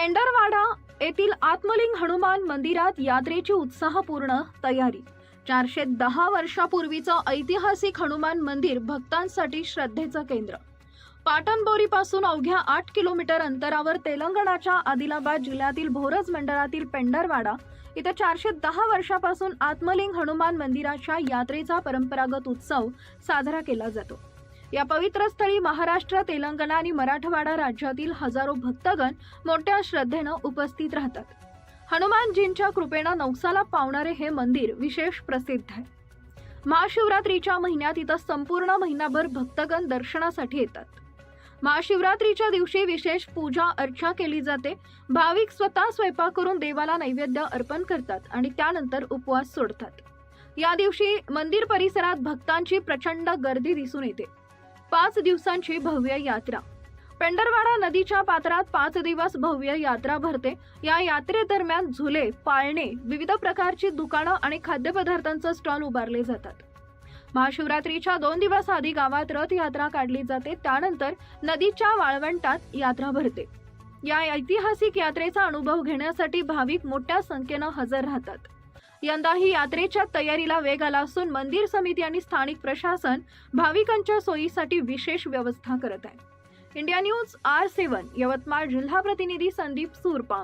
पेंढरवाडा येथील आत्मलिंग हनुमान मंदिरात यात्रेची उत्साहपूर्ण तयारी। 410 वर्षापूर्वीचं ऐतिहासिक हनुमान मंदिर भक्तांसाठी श्रद्धेचं केंद्र। पाटणबोरीपासून अवघ्या 8 किलोमीटर अंतरावर तेलंगणाच्या आदिलाबाद जिल्ह्यातील भोरज मंडळातील पेंढरवाडा इथे 410 वर्षापासून आत्मलिंग हनुमान मंदिराच्या यात्रेचा परंपरागत उत्सव साजरा केला जातो। या पवित्र स्थळी महाराष्ट्र, तेलंगणा आणि मराठवाडा राज्यातील हजारो भक्तगण मोठ्या श्रद्धेने उपस्थित राहतात। हनुमानजींच्या कृपेने नवसाला पावणारे हे मंदिर विशेष प्रसिद्ध आहे। महाशिवरात्रीच्या महिन्यात इथं संपूर्ण महिनाभर भक्तगण दर्शनासाठी येतात। महाशिवरात्रीच्या दिवशी विशेष पूजा अर्चा केली जाते। भाविक स्वतः स्वयंपाक करून देवाला नैवेद्य अर्पण करतात आणि त्यानंतर उपवास सोडतात। या दिवशी मंदिर परिसरात भक्तांची प्रचंड गर्दी दिसून येते। 5 दिवसांची भव्य यात्रा। पेंढरवाडा नदीच्या पात्रात 5 दिवस भव्य यात्रा भरते। या यात्रेदरम्यान झुले, पाळणे, विविध प्रकारची दुकानं आणि खाद्यपदार्थांचे स्टॉल उभारले जातात। महाशिवरात्रीच्या 2 दिवस आधी गावात रथ यात्रा काढली जाते। त्यानंतर नदीच्या वाळवंटात यात्रा भरते। या ऐतिहासिक यात्रेचा अनुभव घेण्यासाठी भाविक मोठ्या संख्येने हजर राहतात। यंदाही यात्रेच्या तयारीला वेग आला असून मंदिर समिती आणि स्थानिक प्रशासन भाविकांच्या सोयीसाठी विशेष व्यवस्था करत आहे। इंडिया न्यूज R7 यवतमाळ जिल्हा प्रतिनिधी संदीप सुरपाम।